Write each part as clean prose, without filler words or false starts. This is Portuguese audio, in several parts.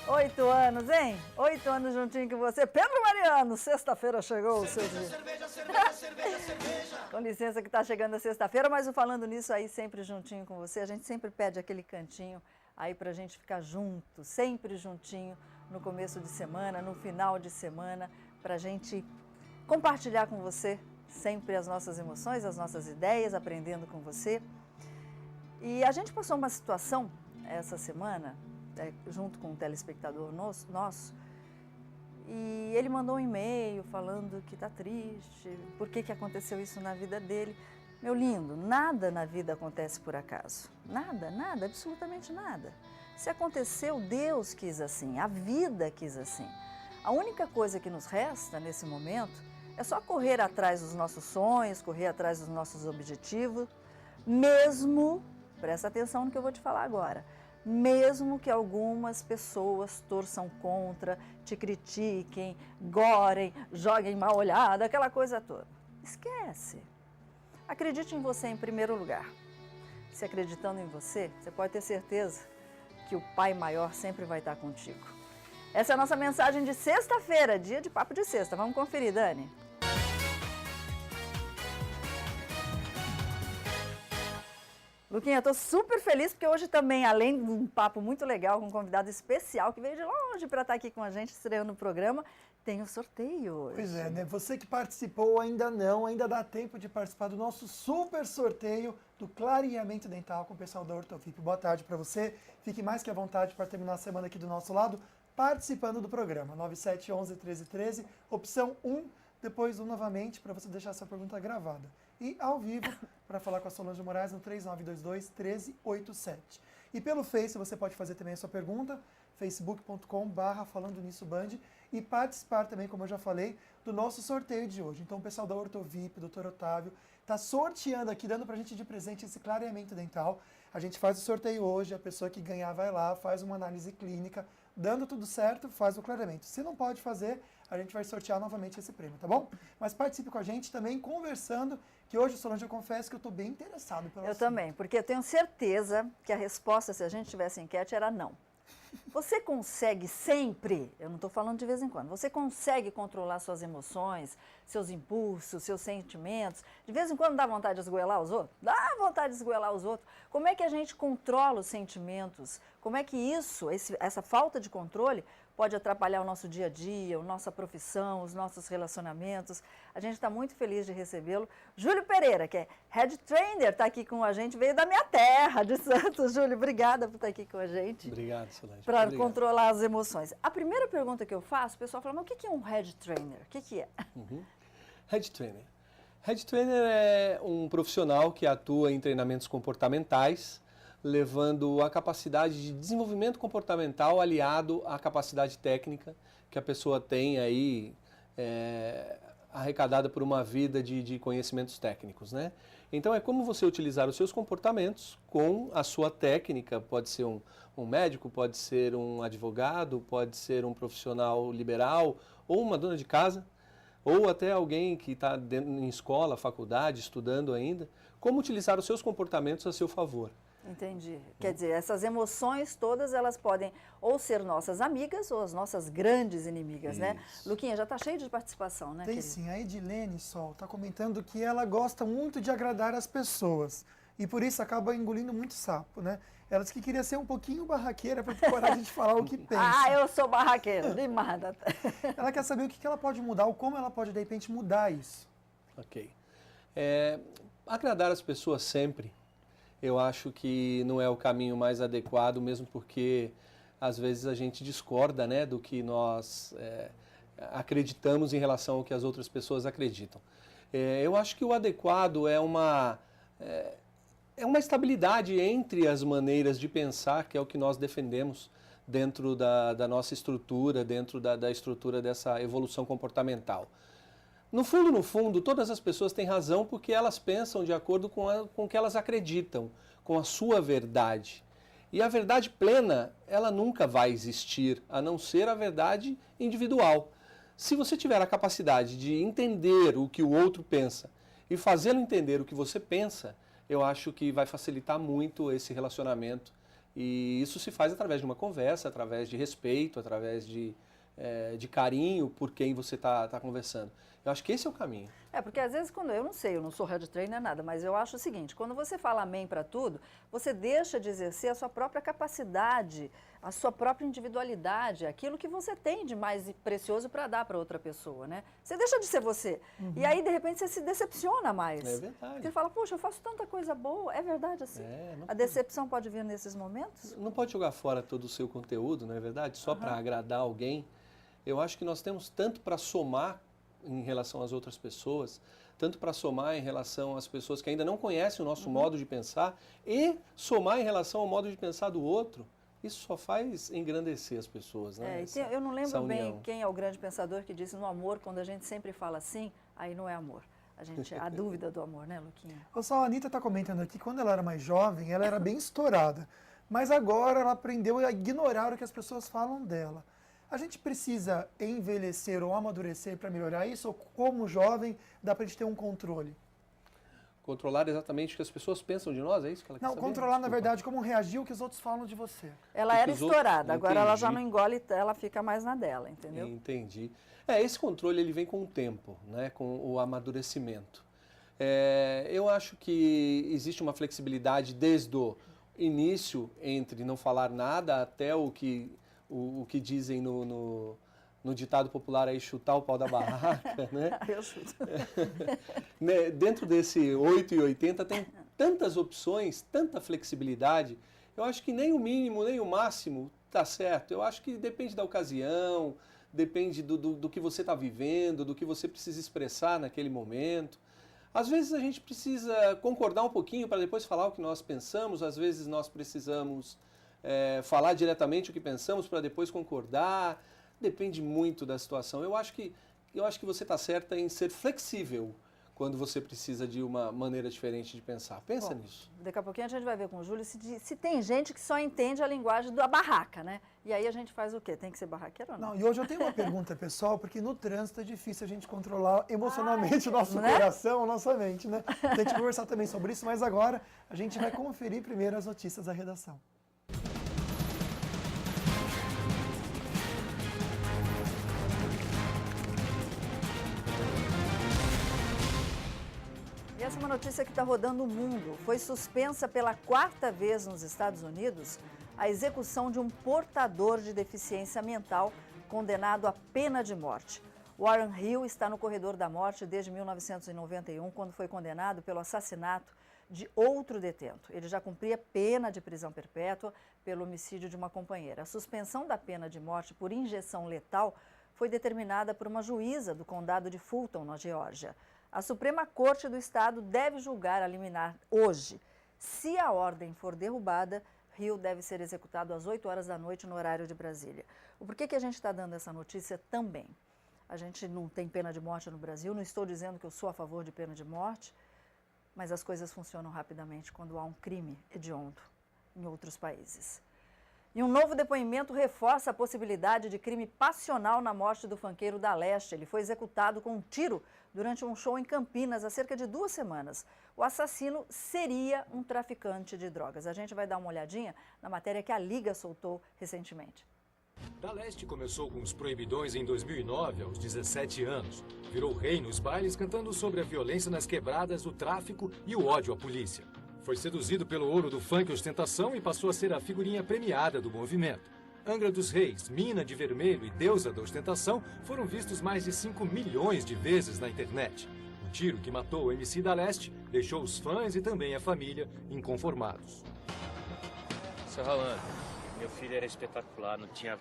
8 anos, hein? 8 anos juntinho com você. Pedro Mariano, sexta-feira chegou o seu dia. Com licença que tá chegando a sexta-feira, mas falando nisso aí, sempre juntinho com você, a gente sempre pede aquele cantinho aí pra gente ficar junto, sempre juntinho, no começo de semana, no final de semana, pra gente compartilhar com você sempre as nossas emoções, as nossas ideias, aprendendo com você. E a gente passou uma situação essa semana, junto com um telespectador nosso, e ele mandou um e-mail falando que está triste, por que aconteceu isso na vida dele. Meu lindo, nada na vida acontece por acaso. Nada, nada, absolutamente nada. Se aconteceu, Deus quis assim, a vida quis assim. A única coisa que nos resta nesse momento é só correr atrás dos nossos sonhos, correr atrás dos nossos objetivos, mesmo, presta atenção no que eu vou te falar agora, mesmo que algumas pessoas torçam contra, te critiquem, gorem, joguem mal olhada, aquela coisa toda. Esquece. Acredite em você em primeiro lugar. Se acreditando em você, você pode ter certeza que o Pai Maior sempre vai estar contigo. Essa é a nossa mensagem de sexta-feira, dia de Papo de Sexta. Vamos conferir, Dani? Luquinha, eu tô super feliz porque hoje também, além de um papo muito legal com um convidado especial que veio de longe para estar aqui com a gente, estreando o programa, tem o sorteio hoje. Pois é, né? Você que participou ainda não, ainda dá tempo de participar do nosso super sorteio do Clareamento Dental com o pessoal da Ortofip. Boa tarde para você, fique mais que à vontade para terminar a semana aqui do nosso lado, participando do programa. 9711-1313, opção 1, depois 1 novamente para você deixar sua pergunta gravada. E ao vivo, para falar com a Solange Moraes no 3922-1387. E pelo Face você pode fazer também a sua pergunta, facebook.com/falando nisso Band, e participar também, como eu já falei, do nosso sorteio de hoje. Então o pessoal da Ortovip, Dr. Otávio, está sorteando aqui, dando para a gente de presente esse clareamento dental. A gente faz o sorteio hoje, a pessoa que ganhar vai lá, faz uma análise clínica, dando tudo certo, faz o clareamento. Se não pode fazer, a gente vai sortear novamente esse prêmio, tá bom? Mas participe com a gente também, conversando, que hoje, Solange, eu confesso que eu estou bem interessado pelo assunto. Eu também, porque eu tenho certeza que a resposta, se a gente tivesse enquete, era não. Você consegue sempre, eu não estou falando de vez em quando, você consegue controlar suas emoções, seus impulsos, seus sentimentos? De vez em quando dá vontade de esgoelar os outros? Dá vontade de esgoelar os outros. Como é que a gente controla os sentimentos? Como é que essa falta de controle pode atrapalhar o nosso dia a dia, a nossa profissão, os nossos relacionamentos? A gente está muito feliz de recebê-lo. Júlio Pereira, que é Head Trainer, está aqui com a gente, veio da minha terra, de Santos. Júlio, obrigada por estar aqui com a gente. Obrigado, Solange. Para controlar as emoções. A primeira pergunta que eu faço, o pessoal fala, mas o que é um Head Trainer? O que é? Head Trainer. Head Trainer é um profissional que atua em treinamentos comportamentais, levando a capacidade de desenvolvimento comportamental aliado à capacidade técnica que a pessoa tem aí arrecadada por uma vida de conhecimentos técnicos, né? Então é como você utilizar os seus comportamentos com a sua técnica, pode ser um médico, pode ser um advogado, pode ser um profissional liberal ou uma dona de casa, ou até alguém que está em escola, faculdade, estudando ainda, como utilizar os seus comportamentos a seu favor. Entendi. Quer dizer, essas emoções todas, elas podem ou ser nossas amigas ou as nossas grandes inimigas, Isso. né? Luquinha, já está cheio de participação, né, Tem querido? sim, a Edilene Sol está comentando que ela gosta muito de agradar as pessoas e por isso acaba engolindo muito sapo, né? Ela disse que queria ser um pouquinho barraqueira para ter coragem de falar o que pensa. Ah, eu sou barraqueira, demais. Ela quer saber o que ela pode mudar ou como ela pode, de repente, mudar isso. Ok. Agradar as pessoas sempre, eu acho que não é o caminho mais adequado, mesmo porque às vezes a gente discorda, né, do que nós acreditamos em relação ao que as outras pessoas acreditam. Eu acho que o adequado é uma estabilidade entre as maneiras de pensar, que é o que nós defendemos dentro da nossa estrutura, dentro da estrutura dessa evolução comportamental. No fundo, todas as pessoas têm razão porque elas pensam de acordo com o que elas acreditam, com a sua verdade. E a verdade plena, ela nunca vai existir, a não ser a verdade individual. Se você tiver a capacidade de entender o que o outro pensa e fazê-lo entender o que você pensa, eu acho que vai facilitar muito esse relacionamento E isso se faz através de uma conversa, através de respeito, através de carinho por quem você está conversando. Eu acho que esse é o caminho. Porque às vezes quando eu não sei, eu não sou head trainer nada, mas eu acho o seguinte, quando você fala amém para tudo, você deixa de exercer a sua própria capacidade, a sua própria individualidade, aquilo que você tem de mais precioso para dar para outra pessoa, né? Você deixa de ser você. E aí, de repente, você se decepciona mais. É verdade. Porque você fala, poxa, eu faço tanta coisa boa. É verdade assim? A decepção pode vir nesses momentos? Não pode jogar fora todo o seu conteúdo, não é verdade? Só para agradar alguém. Eu acho que nós temos tanto para somar em relação às outras pessoas, tanto para somar em relação às pessoas que ainda não conhecem o nosso modo de pensar e somar em relação ao modo de pensar do outro. Isso só faz engrandecer as pessoas, né? Eu não lembro bem quem é o grande pensador que disse no amor, quando a gente sempre fala assim, aí não é amor. A dúvida do amor, né, Luquinha? Só a Anitta está comentando aqui, quando ela era mais jovem, ela era bem estourada. Mas agora ela aprendeu a ignorar o que as pessoas falam dela. A gente precisa envelhecer ou amadurecer para melhorar isso? Ou como jovem, dá para a gente ter um controle? Controlar exatamente o que as pessoas pensam de nós, é isso que ela quer saber? Não, controlar, na verdade, como reagir ao que os outros falam de você. Ela era estourada, agora ela já não engole, ela fica mais na dela, entendeu? Entendi. Esse controle ele vem com o tempo, né, com o amadurecimento. Eu acho que existe uma flexibilidade desde o início, entre não falar nada até o que dizem no ditado popular aí, chutar o pau da barraca, né? Eu chuto. Dentro desse 8 e 80 tem tantas opções, tanta flexibilidade. Eu acho que nem o mínimo, nem o máximo está certo. Eu acho que depende da ocasião, depende do que você está vivendo, do que você precisa expressar naquele momento. Às vezes a gente precisa concordar um pouquinho para depois falar o que nós pensamos, às vezes nós precisamos falar diretamente o que pensamos para depois concordar. Depende muito da situação. Eu acho que você está certa em ser flexível quando você precisa de uma maneira diferente de pensar. Pensa nisso. Daqui a pouquinho a gente vai ver com o Júlio se tem gente que só entende a linguagem da barraca, né? E aí a gente faz o quê? Tem que ser barraqueiro ou não? E hoje eu tenho uma pergunta, pessoal, porque no trânsito é difícil a gente controlar emocionalmente o nosso coração, a nossa mente, né? Tem que conversar também sobre isso, mas agora a gente vai conferir primeiro as notícias da redação. E essa é uma notícia que está rodando o mundo. Foi suspensa pela 4ª vez nos Estados Unidos a execução de um portador de deficiência mental condenado à pena de morte. Warren Hill está no corredor da morte desde 1991, quando foi condenado pelo assassinato de outro detento. Ele já cumpria pena de prisão perpétua pelo homicídio de uma companheira. A suspensão da pena de morte por injeção letal foi determinada por uma juíza do condado de Fulton, na Geórgia. A Suprema Corte do Estado deve julgar a liminar hoje. Se a ordem for derrubada, Hill deve ser executado às 8 horas da noite no horário de Brasília. O porquê que a gente está dando essa notícia também? A gente não tem pena de morte no Brasil, não estou dizendo que eu sou a favor de pena de morte, mas as coisas funcionam rapidamente quando há um crime hediondo em outros países. E um novo depoimento reforça a possibilidade de crime passional na morte do funkeiro da Leste. Ele foi executado com um tiro durante um show em Campinas há cerca de 2 semanas. O assassino seria um traficante de drogas. A gente vai dar uma olhadinha na matéria que a Liga soltou recentemente. Da Leste começou com os proibidões em 2009, aos 17 anos. Virou rei nos bailes cantando sobre a violência nas quebradas, o tráfico e o ódio à polícia. Foi seduzido pelo ouro do funk ostentação e passou a ser a figurinha premiada do movimento. Angra dos Reis, Mina de Vermelho e Deusa da Ostentação foram vistos mais de 5 milhões de vezes na internet. Um tiro que matou o MC da Leste deixou os fãs e também a família inconformados. Seu Rolando, meu filho era espetacular, não tinha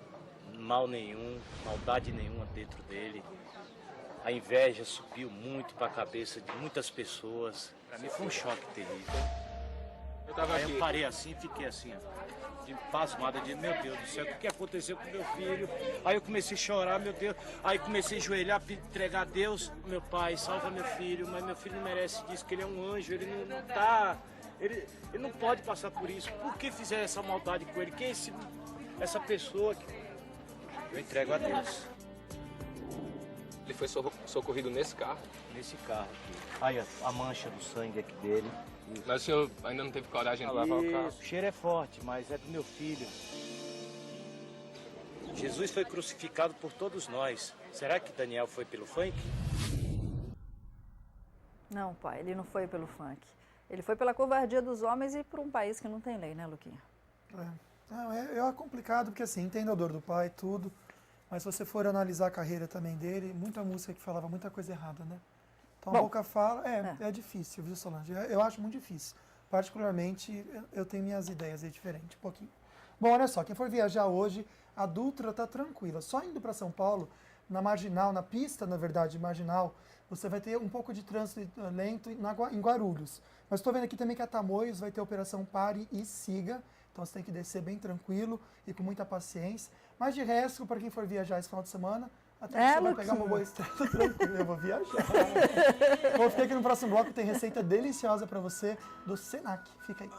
mal nenhum, maldade nenhuma dentro dele. A inveja subiu muito para a cabeça de muitas pessoas. Para mim foi um choque terrível. Aí eu parei assim, fiquei assim, de pasmada, de meu Deus do céu, o que aconteceu com meu filho? Aí eu comecei a chorar, meu Deus, aí comecei a ajoelhar, entregar a Deus, meu pai, salva meu filho, mas meu filho não merece disso, que ele é um anjo, ele não tá, ele não pode passar por isso. Por que fizeram essa maldade com ele? Quem é essa pessoa que eu entrego a Deus? Ele foi socorrido nesse carro, Nesse carro aqui. Aí a mancha do sangue aqui dele. mas o senhor ainda não teve coragem de lavar o carro? O cheiro é forte, mas é do meu filho. Jesus foi crucificado por todos nós. Será que Daniel foi pelo funk? Não, pai, ele não foi pelo funk. Ele foi pela covardia dos homens e por um país que não tem lei, né, Luquinha? Não, é complicado, porque assim, entendo a dor do pai, tudo, mas se você for analisar a carreira também dele, muita música que falava muita coisa errada, né? Então a boca fala, é difícil, viu, Solange? Eu acho muito difícil. Particularmente, eu tenho minhas ideias aí diferentes, um pouquinho. Bom, olha só, quem for viajar hoje, a Dutra tá tranquila. Só indo para São Paulo, na Marginal, na pista, na verdade, Marginal, você vai ter um pouco de trânsito lento em Guarulhos. Mas estou vendo aqui também que a Tamoios vai ter a operação Pare e Siga. Então você tem que descer bem tranquilo e com muita paciência. Mas de resto, para quem for viajar esse final de semana, até que você vai pegar uma boa estrada tranquila. Eu vou viajar. Vou ficar aqui no próximo bloco, tem receita deliciosa para você do Senac. Fica aí.